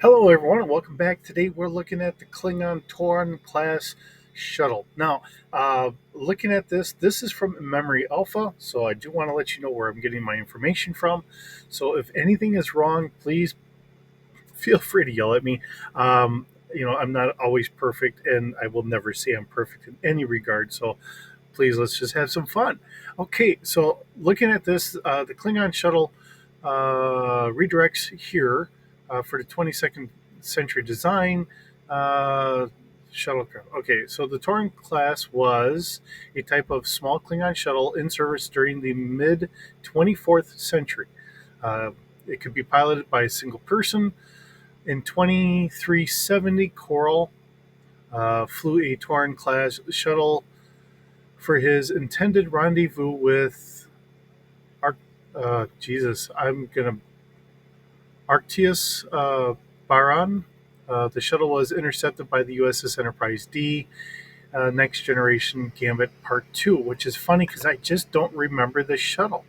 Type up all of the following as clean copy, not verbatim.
Hello, everyone, and welcome back. Today, we're looking at the Klingon Toron class shuttle. Now, looking at this is from Memory Alpha, so I do want to let you know where I'm getting my information from. So, if anything is wrong, please feel free to yell at me. I'm not always perfect, and I will never say I'm perfect in any regard. So, please, let's just have some fun. Okay, so looking at this, the Klingon shuttle redirects here for the 22nd century design. Uh, Shuttlecraft. Okay, so the Torin class was a type of small Klingon shuttle in service during the mid 24th century. Uh, it could be piloted by a single person. In 2370, Coral flew a Torin class shuttle for his intended rendezvous with Arc. Jesus, I'm gonna Arctius Baran. The shuttle was intercepted by the USS Enterprise D, Next Generation Gambit Part 2, which is funny because I just don't remember the shuttle.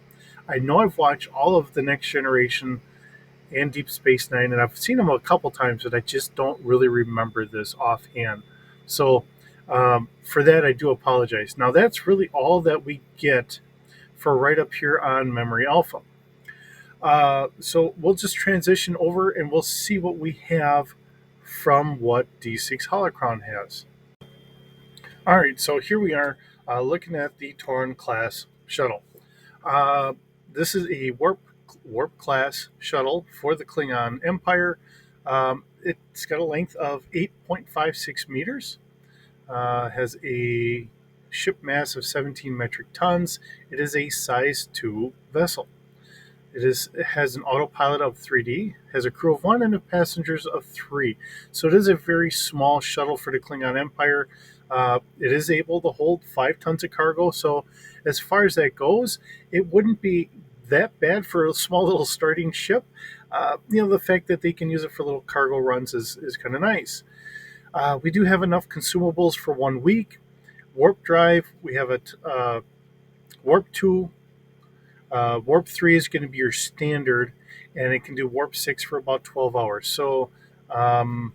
I know I've watched all of the Next Generation and Deep Space Nine, and I've seen them a couple times, but I just don't really remember this offhand. So, for that, I do apologize. Now, that's really all that we get for right up here on Memory Alpha. So we'll just transition over and we'll see what we have from what D6 Holocron has. All right, so here we are looking at the Toron class shuttle. Uh, this is a warp class shuttle for the Klingon Empire. It's got a length of 8.56 meters. Has a ship mass of 17 metric tons. It is a size 2 vessel. It has an autopilot of 3D, has a crew of one, and passengers of three. So it is a very small shuttle for the Klingon Empire. It is able to hold 5 tons of cargo. So as far as that goes, it wouldn't be that bad for a small little starting ship. The fact that they can use it for little cargo runs is kind of nice. We do have enough consumables for 1 week. Warp drive, we have a warp 2. Warp 3 is going to be your standard, and it can do Warp 6 for about 12 hours. So, um,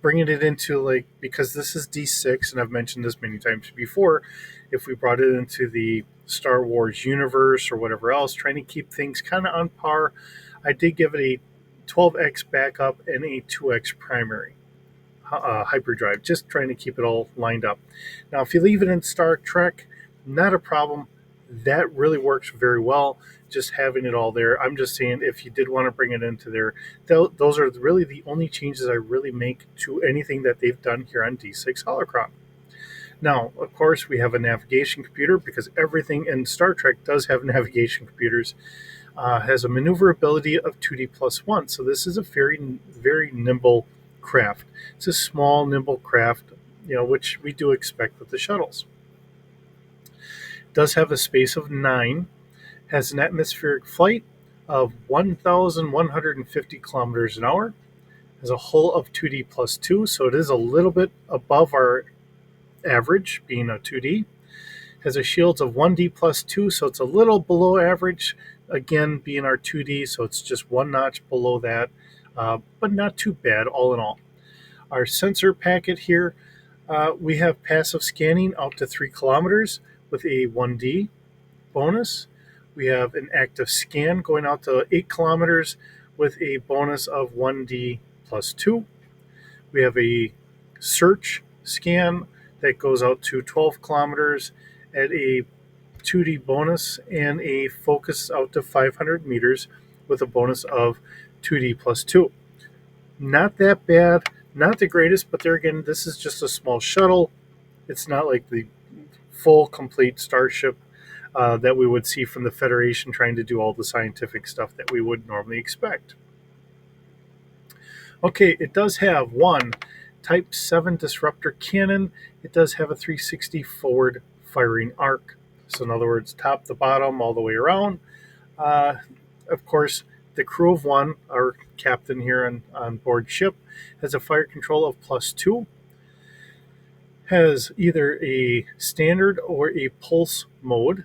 bringing it into because this is D6, and I've mentioned this many times before, if we brought it into the Star Wars universe or whatever else, trying to keep things kind of on par, I did give it a 12x backup and a 2x primary hyperdrive, just trying to keep it all lined up. Now, if you leave it in Star Trek, not a problem. That really works very well, just having it all there. I'm just saying, if you did want to bring it into there, those are really the only changes I really make to anything that they've done here on D6 Holocron. Now, of course, we have a navigation computer because everything in Star Trek does have navigation computers. Has a maneuverability of 2D plus 1. So this is a very nimble craft. It's a small, nimble craft, which we do expect with the shuttles. It does have a space of 9, has an atmospheric flight of 1,150 kilometers an hour, has a hull of 2D plus 2, so it is a little bit above our average, being a 2D. Has a shields of 1D plus 2, so it's a little below average, again, being our 2D, so it's just one notch below that, but not too bad all in all. Our sensor packet here, we have passive scanning out to 3 kilometers with a 1D bonus. We have an active scan going out to 8 kilometers with a bonus of 1D plus 2. We have a search scan that goes out to 12 kilometers at a 2D bonus, and a focus out to 500 meters with a bonus of 2D plus 2. Not that bad, not the greatest, but there again, this is just a small shuttle. It's not like the full, complete starship that we would see from the Federation trying to do all the scientific stuff that we would normally expect. Okay, it does have one Type 7 disruptor cannon. It does have a 360 forward firing arc. So, in other words, top to bottom, all the way around. Uh, of course, the crew of one, our captain here on board ship, has a fire control of +2, has either a standard or a pulse mode.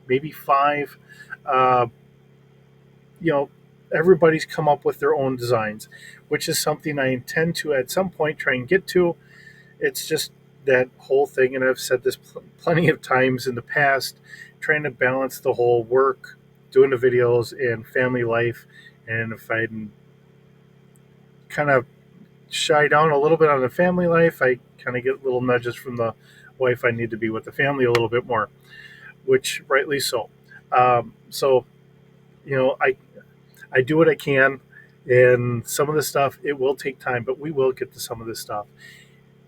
maybe 5. Uh, you know, everybody's come up with their own designs, which is something I intend to at some point try and get to. It's just that whole thing, and I've said this plenty of times in the past, trying to balance the whole work, doing the videos, and family life. And if I kind of shy down a little bit on the family life, I kind of get little nudges from the wife. I need to be with the family a little bit more, which rightly so. So I do what I can, and some of the stuff it will take time, but we will get to some of this stuff.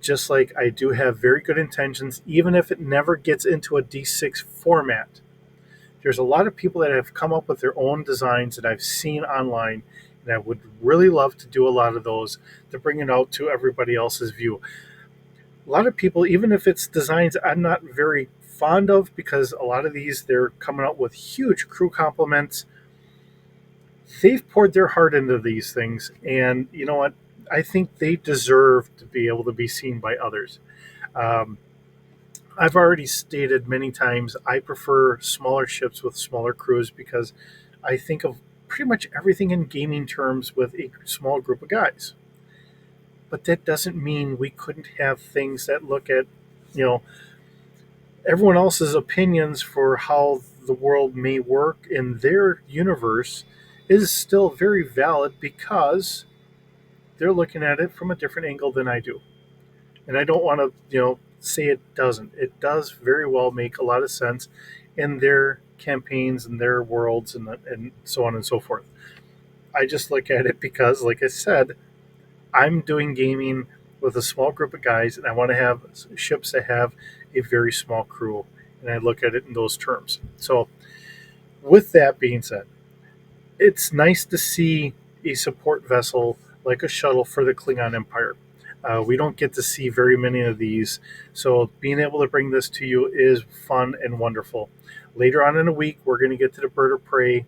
Just like I do have very good intentions, even if it never gets into a D6 format. There's a lot of people that have come up with their own designs that I've seen online, and I would really love to do a lot of those to bring it out to everybody else's view. A lot of people, even if it's designs I'm not very fond of, because a lot of these they're coming out with huge crew compliments, they've poured their heart into these things, and you know what? I think they deserve to be able to be seen by others. Um, I've already stated many times I prefer smaller ships with smaller crews because I think of pretty much everything in gaming terms with a small group of guys. But that doesn't mean we couldn't have things that look at, you know, everyone else's opinions for how the world may work in their universe is still very valid because they're looking at it from a different angle than I do. And I don't want to, say it doesn't. It does very well make a lot of sense in their campaigns and their worlds and so on and so forth. I just look at it because, like I said, I'm doing gaming with a small group of guys, and I want to have ships that have a very small crew, and I look at it in those terms. So, with that being said, it's nice to see a support vessel like a shuttle for the Klingon Empire. We don't get to see very many of these, so being able to bring this to you is fun and wonderful. Later on in the week, we're going to get to the bird of prey,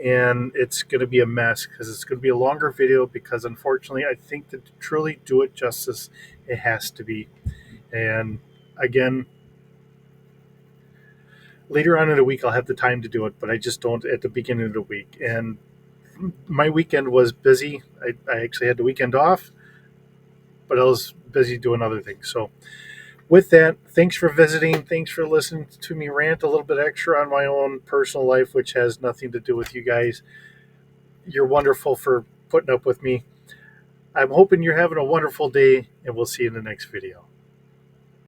and it's going to be a mess because it's going to be a longer video because unfortunately, I think to truly do it justice, it has to be. And again, later on in the week, I'll have the time to do it, but I just don't at the beginning of the week. And my weekend was busy. I actually had the weekend off, but I was busy doing other things. So, with that, thanks for visiting. Thanks for listening to me rant a little bit extra on my own personal life, which has nothing to do with you guys. You're wonderful for putting up with me. I'm hoping you're having a wonderful day, and we'll see you in the next video.